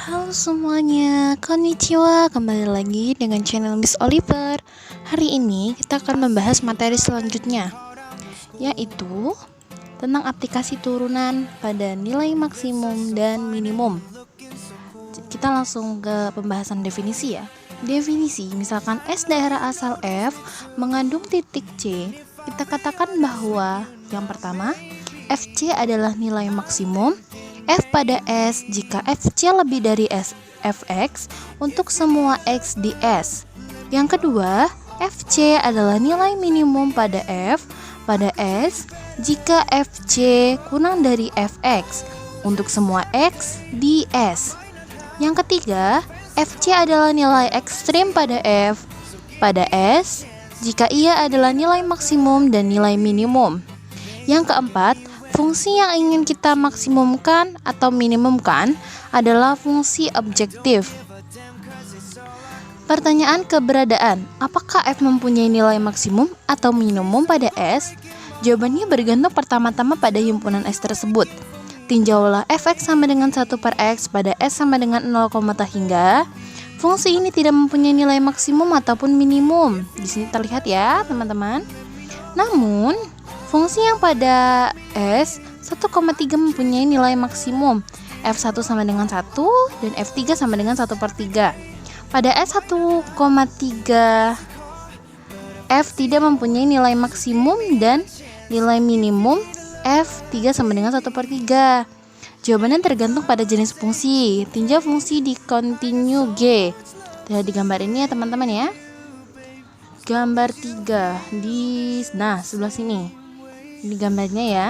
Halo semuanya, konnichiwa. Kembali lagi dengan channel Miss Oliver. Hari ini kita akan membahas materi selanjutnya, yaitu tentang aplikasi turunan pada nilai maksimum dan minimum. Kita langsung ke pembahasan definisi ya. Definisi, misalkan S daerah asal F mengandung titik C, kita katakan bahwa yang pertama, FC adalah nilai maksimum F pada S jika FC lebih dari Fx untuk semua X di S. Yang kedua, FC adalah nilai minimum pada F pada S jika Fc kurang dari Fx untuk semua X di S. Yang ketiga, Fc adalah nilai ekstrim pada F pada S jika ia adalah nilai maksimum dan nilai minimum. Yang keempat, fungsi yang ingin kita maksimumkan atau minimumkan adalah fungsi objektif. Pertanyaan keberadaan, apakah F mempunyai nilai maksimum atau minimum pada S? Jawabannya bergantung pertama-tama pada himpunan S tersebut. Tinjaulah Fx sama dengan 1 per X pada S sama dengan 0, hingga fungsi ini tidak mempunyai nilai maksimum ataupun minimum. Di sini terlihat ya teman-teman. Namun fungsi yang pada S 1,3 mempunyai nilai maksimum F1 sama dengan 1 dan F3 sama dengan 1 per 3. Pada S 1,3 F tidak mempunyai nilai maksimum dan nilai minimum F3 sama dengan 1 per 3. Jawabannya tergantung pada jenis fungsi. Tinjau fungsi di continue G. Lihat di gambar ini ya teman-teman ya. Gambar 3 di sebelah sini. Ini gambarnya ya.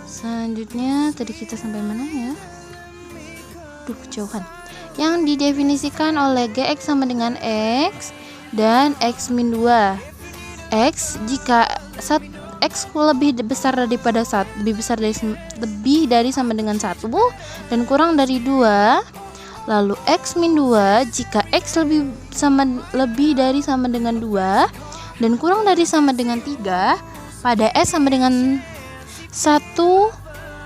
Selanjutnya tadi kita sampai mana ya? Kejauhan. Yang didefinisikan oleh Gx sama dengan X dan X min 2. X jika X lebih besar daripada 1, lebih dari sama dengan 1 dan kurang dari 2. Lalu X min 2 jika X lebih dari sama dengan 2 dan kurang dari sama dengan 3. Pada S sama dengan 1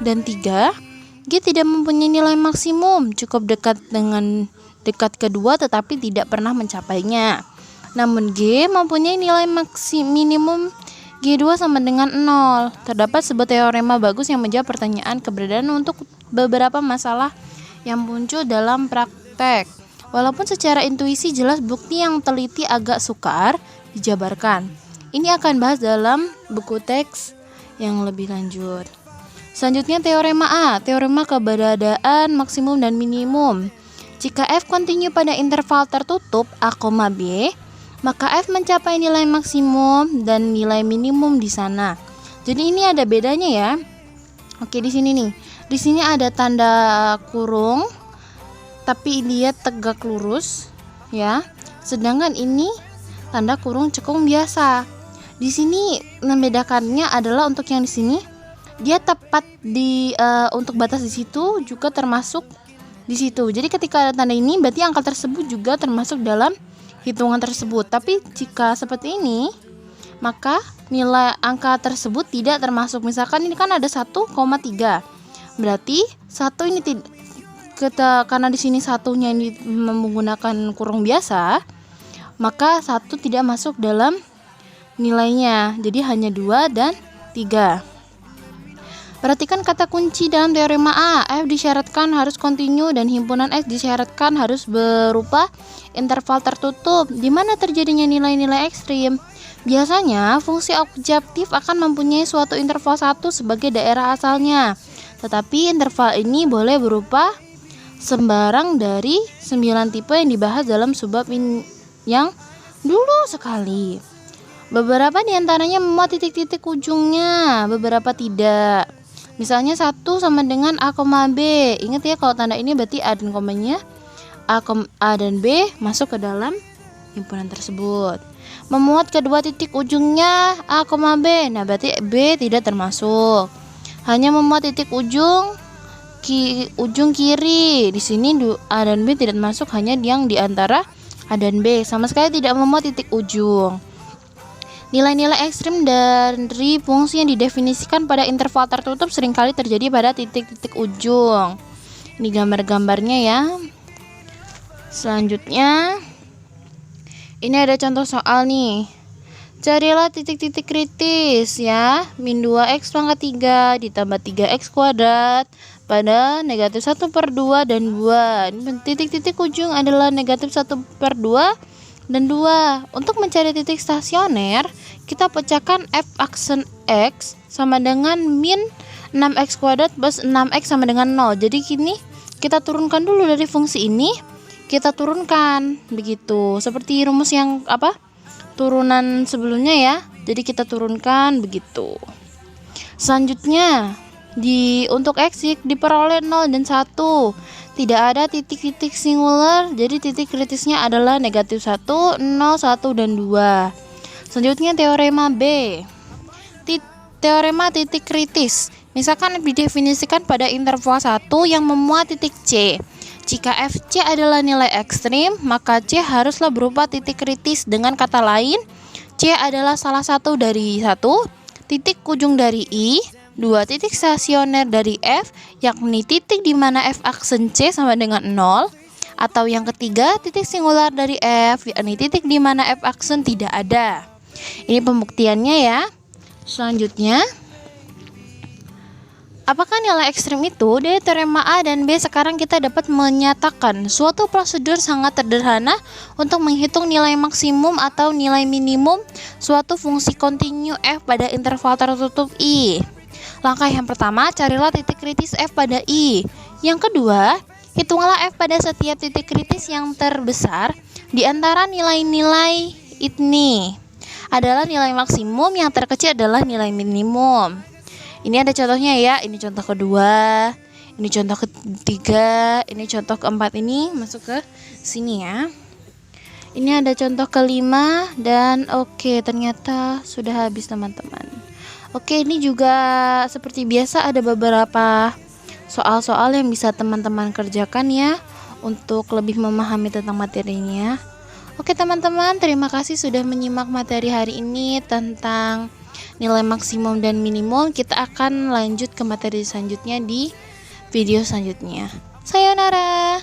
dan 3, G tidak mempunyai nilai maksimum, cukup dekat kedua tetapi tidak pernah mencapainya. Namun G mempunyai nilai minimum G2 sama dengan 0. Terdapat sebuah teorema bagus yang menjawab pertanyaan keberadaan untuk beberapa masalah yang muncul dalam praktek. Walaupun secara intuisi jelas, bukti yang teliti agak sukar dijabarkan. Ini akan bahas dalam buku teks yang lebih lanjut. Selanjutnya teorema A, teorema keberadaan maksimum dan minimum. Jika F kontinu pada interval tertutup A, B, maka F mencapai nilai maksimum dan nilai minimum di sana. Jadi ini ada bedanya ya. Oke, di sini nih. Di sini ada tanda kurung tapi dia tegak lurus ya. Sedangkan ini tanda kurung cekung biasa. Di sini membedakannya adalah untuk yang di sini dia tepat di untuk batas di situ juga termasuk di situ. Jadi ketika ada tanda ini berarti angka tersebut juga termasuk dalam hitungan tersebut. Tapi jika seperti ini maka nilai angka tersebut tidak termasuk. Misalkan ini kan ada 1,3. Berarti 1 ini karena di sini satunya ini menggunakan kurung biasa, maka 1 tidak masuk dalam nilainya. Jadi hanya 2 dan 3. Perhatikan kata kunci dalam teorema A. F disyaratkan harus kontinu dan himpunan X disyaratkan harus berupa interval tertutup. Di mana terjadinya nilai-nilai ekstrim? Biasanya fungsi objektif akan mempunyai suatu interval 1 sebagai daerah asalnya. Tetapi interval ini boleh berupa sembarang dari 9 tipe yang dibahas dalam subbab yang dulu sekali. Beberapa diantaranya memuat titik-titik ujungnya, beberapa tidak. Misalnya 1 sama dengan A, B. Ingat ya, kalau tanda ini berarti A dan komanya A dan B masuk ke dalam himpunan tersebut. Memuat kedua titik ujungnya A, B. Nah, berarti B tidak termasuk. Hanya memuat titik ujung kiri. Di sini A dan B tidak masuk, hanya yang di antara A dan B. Sama sekali tidak memuat titik ujung. Nilai-nilai ekstrim dari fungsi yang didefinisikan pada interval tertutup seringkali terjadi pada titik-titik ujung. Ini gambar-gambarnya ya. Selanjutnya, ini ada contoh soal nih. Carilah titik-titik kritis ya. Min 2x pangkat 3 ditambah 3x kuadrat pada negatif 1/2 dan 2. Titik-titik ujung adalah negatif 1/2 dan 2. Untuk mencari titik stasioner, kita pecahkan f aksen x sama dengan min 6x kuadrat plus 6x sama dengan 0. Jadi gini, kita turunkan dulu dari fungsi ini, kita turunkan begitu. Seperti rumus yang turunan sebelumnya ya. Jadi kita turunkan begitu. Selanjutnya, untuk x diperoleh 0 dan 1. Tidak ada titik-titik singular, jadi titik kritisnya adalah negatif 1, 0, 1, dan 2. Selanjutnya teorema B. Teorema titik kritis. Misalkan didefinisikan pada interval 1 yang memuat titik C. Jika FC adalah nilai ekstrim, maka C haruslah berupa titik kritis. Dengan kata lain, C adalah salah satu dari 1 titik ujung dari I, 2 titik stasioner dari F, yakni titik di mana F aksen C sama dengan 0, atau yang ketiga, titik singular dari F, yakni titik di mana F aksen tidak ada. Ini pembuktiannya ya. Selanjutnya, apakah nilai ekstrim itu? Dari teorema A dan B sekarang kita dapat menyatakan suatu prosedur sangat sederhana untuk menghitung nilai maksimum atau nilai minimum suatu fungsi kontinu f pada interval tertutup I. Langkah yang pertama, carilah titik kritis f pada I. Yang kedua, hitunglah f pada setiap titik kritis yang terbesar di antara nilai-nilai ini. Adalah nilai maksimum, yang terkecil adalah nilai minimum. Ini ada contohnya ya, ini contoh kedua, ini contoh ketiga, ini contoh keempat, ini masuk ke sini ya. Ini ada contoh kelima dan oke, ternyata sudah habis teman-teman. Oke, ini juga seperti biasa ada beberapa soal-soal yang bisa teman-teman kerjakan ya untuk lebih memahami tentang materinya. Oke teman-teman, terima kasih sudah menyimak materi hari ini tentang nilai maksimum dan minimum. Kita akan lanjut ke materi selanjutnya di video selanjutnya. Sayonara.